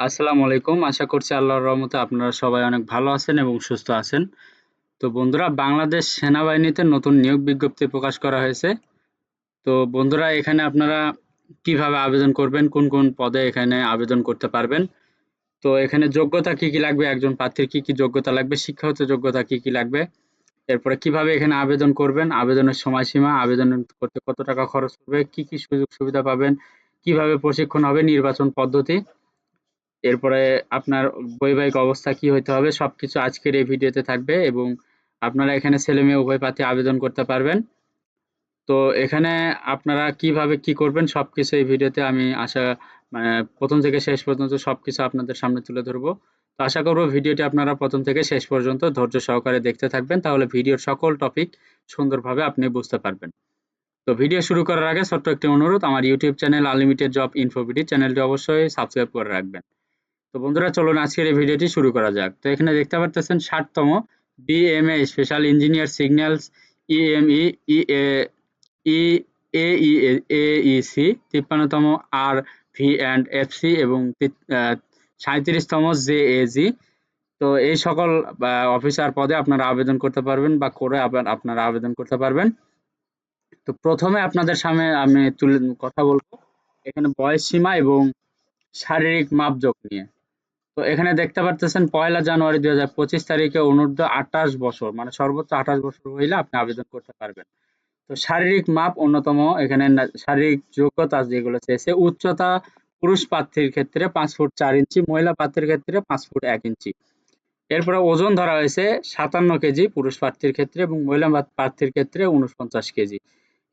আসসালামু আলাইকুম। আশা করছি আল্লাহর রহমতে আপনারা সবাই অনেক ভালো আছেন এবং সুস্থ আছেন। তো বন্ধুরা, বাংলাদেশ সেনাবাহিনীতে নতুন নিয়োগ বিজ্ঞপ্তি প্রকাশ করা হয়েছে। তো বন্ধুরা, এখানে আপনারা কিভাবে আবেদন করবেন, কোন কোন পদে এখানে আবেদন করতে পারবেন। তো এখানে যোগ্যতা কি কি লাগবে, একজন প্রার্থীর কি কি যোগ্যতা লাগবে, শিক্ষাগত যোগ্যতা কি কি লাগবে, এরপরে কিভাবে এখানে আবেদন করবেন, আবেদনের সময়সীমা, আবেদন করতে কত টাকা খরচ হবে, কি কি সুযোগ সুবিধা পাবেন, কিভাবে প্রশিক্ষণ হবে, নির্বাচন পদ্ধতি, এরপরে আপনার বৈবাহিক অবস্থা কি হইতে হবে, সবকিছু আজকের এই ভিডিওতে থাকবে এবং আপনারা এখানে ছেলে মেয়ে উভয় প্রার্থী আবেদন করতে পারবেন। তো এখানে আপনারা কিভাবে কি করবেন সবকিছু এই ভিডিওতে আমি মানে প্রথম থেকে শেষ পর্যন্ত সবকিছু আপনাদের সামনে তুলে ধরবো। তো আশা করব ভিডিওটি আপনারা প্রথম থেকে শেষ পর্যন্ত ধৈর্য সহকারে দেখতে থাকবেন, তাহলে ভিডিওর সকল টপিক সুন্দরভাবে আপনি বুঝতে পারবেন। তো ভিডিও শুরু করার আগে ছোট্ট একটি অনুরোধ, আমার ইউটিউব চ্যানেল আনলিমিটেড জব ইনফোভিডি চ্যানেলটি অবশ্যই সাবস্ক্রাইব করে রাখবেন। তো বন্ধুরা, চলুন আজকের এই ভিডিওটি শুরু করা যাক। তো এখানে দেখতে পাচ্ছেন 60তম BMA special engineer signals EME AEC, 53তম আর ভি অ্যান্ড এফসি এবং 37তম জেএজি। তো এই সকল অফিসার পদে আপনারা আবেদন করতে পারবেন বা করে আপনারা আবেদন করতে পারবেন। তো প্রথমে আপনাদের সামনে আমি কথা বলবো এখানে বয়স সীমা এবং শারীরিক মাপজোক নিয়ে। তো এখানে দেখতে পারতেছেন 1 জানুয়ারি 2025 তারিখে অনূর্ধ্ব 28 বছর, মানে সর্বোচ্চ 28 বছর হইলে আপনি আবেদন করতে পারবেন। তো শারীরিক মাপ অন্যতম এখানে শারীরিক যোগ্যতা যেগুলো চেয়েছে, উচ্চতা পুরুষ প্রার্থীর ক্ষেত্রে 5 ফুট 4 ইঞ্চি, মহিলা প্রার্থীর ক্ষেত্রে 5 ফুট 1 ইঞ্চি। এরপরে ওজন ধরা হয়েছে 57 কেজি পুরুষ প্রার্থীর ক্ষেত্রে এবং মহিলা প্রার্থীর ক্ষেত্রে 49 কেজি।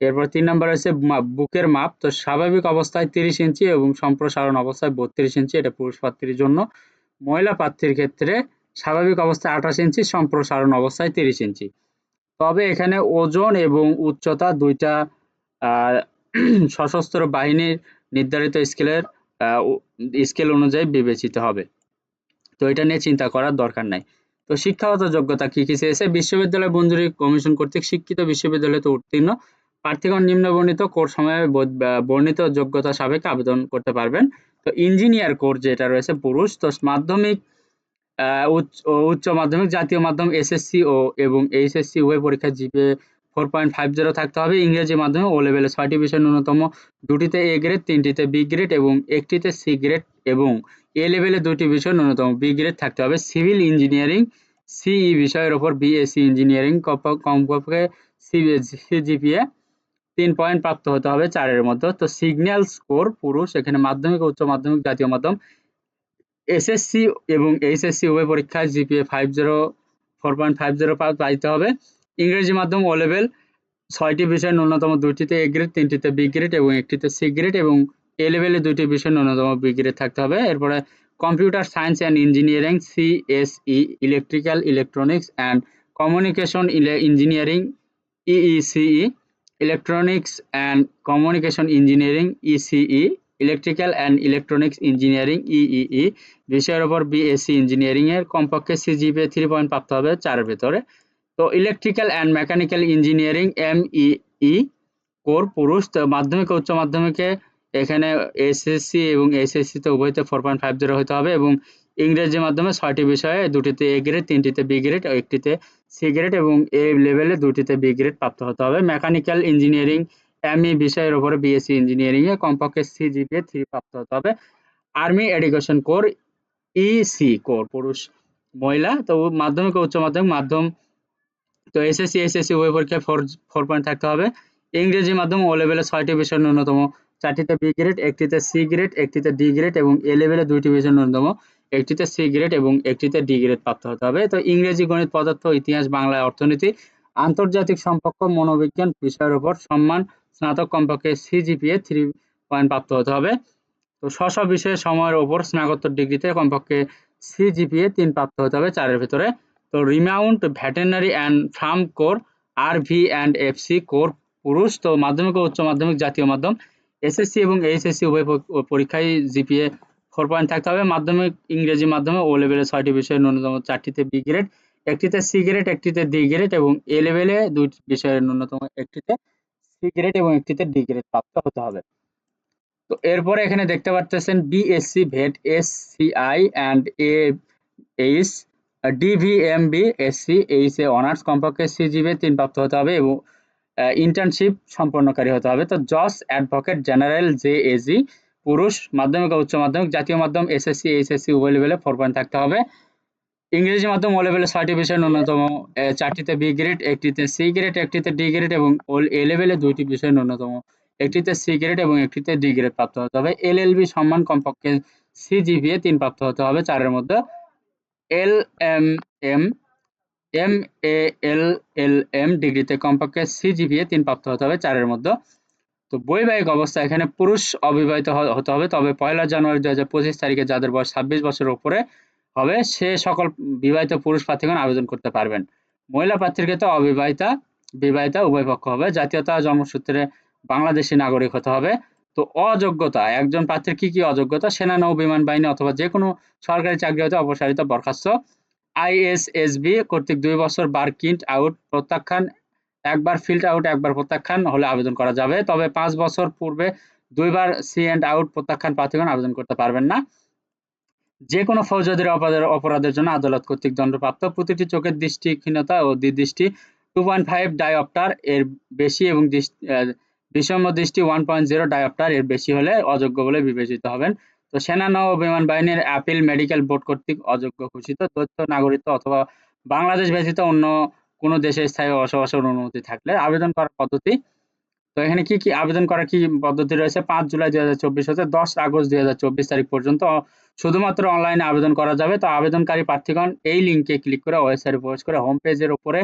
এরপর 3 নম্বর আছে বুকের মাপ। তো স্বাভাবিক অবস্থায় 30 ইঞ্চি এবং সম্প্রসারণ অবস্থায় 32 ইঞ্চি, এটা পুরুষ প্রার্থীর জন্য। মহিলা প্রার্থীর ক্ষেত্রে স্বাভাবিক অবস্থায় 28 ইঞ্চি, সম্প্রসারণ অবস্থায় 30 ইঞ্চি। তবে এখানে ওজন এবং উচ্চতা দুইটা আহ, সশস্ত্র বাহিনীর নির্ধারিত স্কেল অনুযায়ী বিবেচিত হবে। তো এটা নিয়ে চিন্তা করার দরকার নাই। তো শিক্ষাগত যোগ্যতা কি কি চেয়েছে, বিশ্ববিদ্যালয় মঞ্জুরি কমিশন কর্তৃক স্বীকৃত বিশ্ববিদ্যালয়তে উত্তীর্ণ প্রার্থীগণ নিম্ন বর্ণিত কোর্স সময়ে বর্ণিত যোগ্যতা সাপেক্ষে আবেদন করতে পারবেন। তো ইঞ্জিনিয়ার কোর্স যেটা রয়েছে পুরুষ, তো মাধ্যমিক, উচ্চ মাধ্যমিক, জাতীয় মাধ্যমিক, এসএসসি এবং এইচএসসি উভয় পরীক্ষায় জিপিএ 4.50 থাকতে হবে। ইংরেজি মাধ্যমে ও লেভেলে 6টি বিষয় ন্যূনতম, 2টিতে এ গ্রেড, 3টিতে বি গ্রেড এবং 1টিতে সি গ্রেড এবং এ লেভেলে 2টি বিষয় ন্যূনতম বি গ্রেড থাকতে হবে। সিভিল ইঞ্জিনিয়ারিং সিই বিষয়ের ওপর বিএসসি ইঞ্জিনিয়ারিং কমপক্ষে সিজিপিএ 3 পয়েন্ট প্রাপ্ত হতে হবে 4-এর মধ্যে। তো সিগন্যাল স্কোর পুরুষ, এখানে মাধ্যমিক, উচ্চ মাধ্যমিক, জাতীয় মাধ্যম, এসএসসি এবং এইচএসসি উভয় পরীক্ষায় জিপিএ 4.50 পাইতে হবে। ইংরেজি মাধ্যম ও লেভেল 6টি বিষয় ন্যূনতম, 2টিতে এ গ্রেড, 3টিতে বি গ্রেড এবং 1টিতে সি গ্রেড এবং এ লেভেলে 2টি বিষয় ন্যূনতম বি গ্রেড থাকতে হবে। এরপরে computer science and engineering CSE, electrical electronics and communication engineering EECE, electronics and communication engineering ECE, electrical and electronics engineering EEE বিষয়ের উপর বিএসসি ইঞ্জিনিয়ারিং এর কমপক্ষে সিজিপিএ 3 পয়েন্ট প্রাপ্ত হবে 4-এর ভেতরে। তো electrical and mechanical engineering MEE corps পুরুষ, তো মাধ্যমিক ও উচ্চ মাধ্যমিকে এখানে এসএসসি এবং এইচএসসি তে উভয়তে 4.50 হতে হবে এবং ইংরেজি মাধ্যমে 6টি বিষয়ে, 2টিতে এ গ্রেড, 3টিতে বি গ্রেড, 1টিতে সি গ্রেড এবং এ লেভেলে 2টিতে বি গ্রেড প্রাপ্ত হতে হবে। মেকানিক্যাল ইঞ্জিনিয়ারিং এমই বিষয়ের উপরে বিএসসি ইঞ্জিনিয়ারিং এ কমপক্ষে সিজিপিএ 3 প্রাপ্ত হতে হবে। Army education core EC core পুরুষ মহিলা, তো মাধ্যমিক ও উচ্চ মাধ্যমিক মাধ্যম, তো এসএসসি এইচএসসি উভয় পরীক্ষায় 4 পয়েন্ট থাকতে হবে। ইংরেজি মাধ্যম ও লেভেলে 6টি বিষয় ন্যূনতম, 4টিতে বি গ্রেড, 1টিতে সি গ্রেড, 1টিতে ডি গ্রেড এবং এ লেভেলে 2টি বিষয় ন্যূনতম, 1টিতে সি গ্রেড এবং 1টিতে ডি গ্রেড প্রাপ্ত হতে হবে। তো ইংরেজি, গণিত, পদার্থ, ইতিহাস, বাংলা, অর্থনীতি, আন্তর্জাতিক সম্পর্ক, মনোবিজ্ঞান বিষয়ের উপর সম্মান স্নাতক কমপক্ষে সিজিপিএ 3 পয়েন্ট প্রাপ্ত হতে হবে। তো স্ব বিষয়ে সময়ের ওপর স্নাতকোত্তর ডিগ্রিতে কমপক্ষে সিজিপিএ 3 প্রাপ্ত হতে হবে 4-এর ভেতরে। তো remount veterinary and farm corps RV and FC corps পুরুষ, তো মাধ্যমিক ও উচ্চ মাধ্যমিক, জাতীয় মাধ্যম, এসএসসি এবং এইচএসসি উভয় পরীক্ষায় জিপিএ 4 পয়েন্ট থাকতে হবে। মাধ্যমিক, ইংরেজি মাধ্যমে ও লেভেলে 6টি বিষয়ে ন্যূনতম, 4টিতে বি গ্রেড, 1টিতে সি গ্রেড, 1টিতে ডি গ্রেড এবং এ লেভেলে 2 বিষয়ের ন্যূনতম, 1টিতে সি গ্রেড এবং 1টিতে ডি গ্রেড প্রাপ্ত হতে হবে। তো এরপরে এখানে দেখতে পারতেছেন BSc vet SCI and H DVMB SC H A honours কমপক্ষে সিজিপিএ 3 প্রাপ্ত হতে হবে এবং ইন্টার্নশিপ সম্পন্নকারী হতে হবে। তো জজ অ্যাডভোকেট জেনারেল জেএজি পুরুষ, মাধ্যমিক ও উচ্চ মাধ্যমিক, জাতীয় মাধ্যম এসএসসি এইচএসসি উভয় লেভেলে 4 পয়েন্ট থাকতে হবে। ইংরেজি মাধ্যম ও লেভেলে 6টি বিষয় ন্যূনতম 4টিতে বি গ্রেড, 1টিতে সি গ্রেড, 1টিতে ডি গ্রেড এবং এ লেভেলে 2টি বিষয় ন্যূনতম 1টিতে সি গ্রেড এবং 1টিতে ডি গ্রেড প্রাপ্ত হতে হবে। এলএলবি সম্মান কমপক্ষে সিজিপিএ 3 প্রাপ্ত হতে হবে 4 এর মধ্যে। এলএমএম এমএএলএলএম ডিগ্রিতে কমপক্ষে সিজিপিএ 3 প্রাপ্ত হতে হবে 4 এর মধ্যে। তো বৈবাহিক অবস্থা এখানে পুরুষ অবিবাহিত হতে হবে, তবে 1 জানুয়ারি 2025 তারিখে যাদের বয়স 26 বছরের উপরে হবে সে সকল বিবাহিত পুরুষ প্রার্থীগণ আবেদন করতে পারবেন। মহিলা প্রার্থীর ক্ষেত্রে অবিবাহিতা বিবাহিতা উভয় পক্ষ হবে। জাতীয়তা জন্মসূত্রে বাংলাদেশী নাগরিক হতে হবে। তো অযোগ্যতা একজন প্রার্থীর কি কি অযোগ্যতা? সেনা, নৌ বিমান বাহিনী অথবা যে কোনো সরকারি চাকরি হতে অপসারিত বরখাস্ত। আইএসএসবি কর্তৃক 2 বছর বার কিন্ট আউট প্রত্যাখ্যান, একবার ফিল্ড আউট একবার প্রত্যাখ্যান হলে আবেদন করা যাবে, তবে 5 বছর পূর্বে 2 বার সি এন্ড আউট প্রত্যাখ্যান প্রার্থীগণ আবেদন করতে পারবেন না। যে কোনো ফৌজদারি অপরাধের জন্য আদালত কর্তৃক দণ্ডপ্রাপ্ত, প্রতিটি চোখের দৃষ্টিহীনতা ও দৃষ্টি 2.5 ডায়োপ্টার এর বেশি এবং বিষম দৃষ্টি 1.0 ডায়োপ্টার এর বেশি হলে অযোগ্য বলে বিবেচিত হবেন। তো সেনা, নৌ বিমান বাহিনীর আপিল মেডিকেল বোর্ড কর্তৃক অযোগ্য ঘোষিত, তথ্য নাগরিকত্ব অথবা বাংলাদেশ ব্যতীত অন্য কোনো দেশে স্থায়ী বসবাসের অনুমতি থাকলে। আবেদন করার পদ্ধতি, তো এখানে কি আবেদন করার কি পদ্ধতি রয়েছে? 5 জুলাই 2024 হতে 10 আগস্ট 2024 তারিখ পর্যন্ত শুধুমাত্র অনলাইনে আবেদন করা যাবে। তো আবেদনকারী প্রার্থীগণ এই লিঙ্কে ক্লিক করে ওয়েবসাইটে প্রবেশ করে হোম পেজের উপরে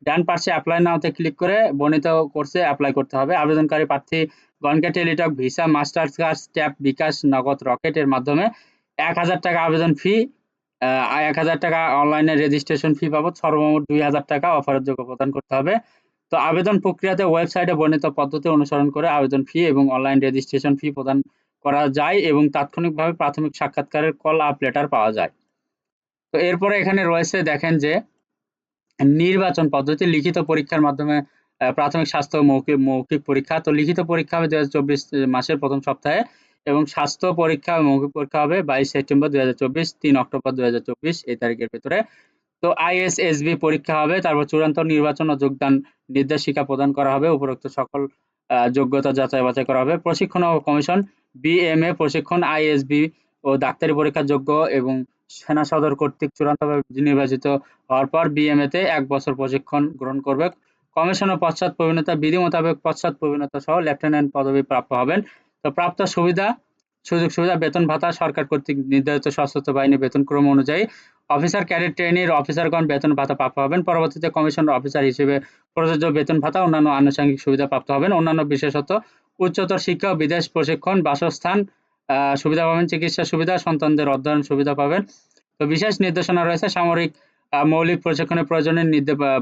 ডান পাশে অ্যাপ্লাই নাওতে ক্লিক করে বর্ণিত কোর্সে অ্যাপ্লাই করতে হবে। আবেদনকারী প্রার্থীগণকে Teletalk, Visa, masters card, tap, bKash, Nagad, Rocket এর মাধ্যমে 1000 টাকা আবেদন ফি, 1000 টাকা অনলাইনে রেজিস্ট্রেশন ফি বাবদ সর্বমোট 2000 টাকা অফারের যোগ্য প্রদান করতে হবে। তো আবেদন প্রক্রিয়াতে ওয়েবসাইটে বর্ণিত পদ্ধতি অনুসরণ করে আবেদন ফি এবং অনলাইন রেজিস্ট্রেশন ফি প্রদান করা যায় এবং তাৎক্ষণিকভাবে প্রাথমিক সাক্ষাৎকারের কল আপ লেটার পাওয়া যায়। তো এরপরে এখানে রয়েছে দেখেন যে নির্বাচন পদ্ধতি, লিখিত পরীক্ষার মাধ্যমে প্রাথমিক স্বাস্থ্য মৌখিক পরীক্ষা। তো লিখিত পরীক্ষা হবে 2024 মাসের প্রথম সপ্তাহে এবং স্বাস্থ্য পরীক্ষা মৌখিক পরীক্ষা হবে 22 সেপ্টেম্বর 2024, 3 অক্টোবর 2024 এই তারিখের ভেতরে। তো আইএসএসবি পরীক্ষা হবে, তারপর চূড়ান্ত নির্বাচন ও যোগদান নির্দেশিকা প্রদান করা হবে, উপরোক্ত সকল যোগ্যতা যাচাই বাছাই করা হবে। প্রশিক্ষণ ও কমিশন, বিএমএ প্রশিক্ষণ, আইএসবি ও ডাক্তারি পরীক্ষা যোগ্য এবং সেনা সদর কর্তৃক চূড়ান্তভাবে নির্বাচিত হওয়ার পর বিএমএ তে 1 বছর প্রশিক্ষণ গ্রহণ করবে। কমিশন ও পশ্চাৎ প্রবীণতা, বিধি মোতাবেক পশ্চাৎ প্রবীণতা সহ লেফটেন্যান্ট পদবি প্রাপ্য হবেন। তো প্রাপ্ত সুযোগ সুবিধা, বেতন ভাতা সরকার কর্তৃক নির্ধারিত সশস্ত্র বাহিনী বেতনক্রম অনুযায়ী অফিসার, ক্যাডেট, ট্রেনির অফিসারগণ বেতন ভাতা প্রাপ্য হবেন। পরবর্তীতে কমিশনার অফিসার হিসেবে প্রযোজ্য বেতন ভাতা, অন্যান্য আনুষঙ্গিক সুবিধা প্রাপ্ত হবেন। অন্যান্য বিশেষত উচ্চতর শিক্ষা ও বিদেশ প্রশিক্ষণ, বাসস্থান সুবিধা পাবেন, চিকিৎসা সুবিধা, সন্তানদের অধ্যয়ন সুবিধা পাবেন। তো বিশেষ নির্দেশনা রয়েছে, সামরিক মৌলিক প্রশিক্ষণের প্রয়োজনে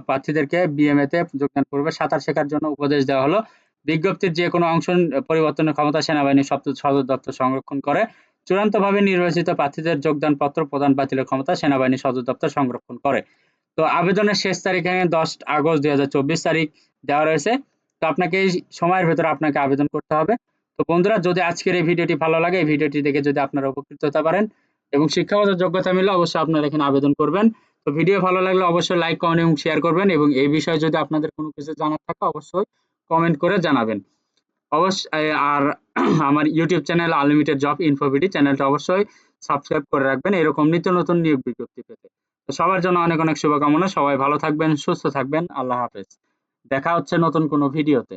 প্রার্থীদেরকে বিএমএ তে যোগদান করবে। সাঁতার শেখার জন্য উপদেশ দেওয়া হলো। বিজ্ঞপ্তির যে কোনো অংশ পরিবর্তনের ক্ষমতা সেনাবাহিনীর সদর দপ্তর সংরক্ষণ করে। চূড়ান্তভাবে নির্বাচিত প্রার্থীদের যোগদান পত্র প্রদান বাতিলের ক্ষমতা সেনাবাহিনী সদর দপ্তর সংরক্ষণ করে। তো আবেদনের শেষ তারিখ এখানে 10 আগস্ট 2024 তারিখ দেওয়া রয়েছে। তো আপনাকে এই সময়ের ভেতরে আপনাকে আবেদন করতে হবে। তো বন্ধুরা, যদি আজকের এই ভিডিওটি ভালো লাগে, এই ভিডিওটি দেখে যদি আপনারা উপকৃত হতে পারেন এবং শিক্ষাগত যোগ্যতা মিলে অবশ্যই আপনারা এখানে আবেদন করবেন। তো ভিডিও ভালো লাগলে অবশ্যই লাইক, কমেন্ট এবং শেয়ার করবেন এবং এই বিষয়ে যদি আপনাদের কোনো কিছু জানার থাকে অবশ্যই কমেন্ট করে জানাবেন। অবশ্যই আর আমার ইউটিউব চ্যানেল আনলিমিটেড জব ইনফোভিডি চ্যানেলটা অবশ্যই সাবস্ক্রাইব করে রাখবেন এরকম নিত্য নতুন নিয়োগ বিজ্ঞপ্তি পেতে। তো সবার জন্য অনেক অনেক শুভকামনা। সবাই ভালো থাকবেন, সুস্থ থাকবেন। আল্লাহ হাফেজ। দেখা হচ্ছে নতুন কোনো ভিডিওতে।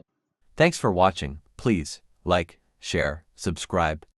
Thanks for watching. Please like, share, subscribe.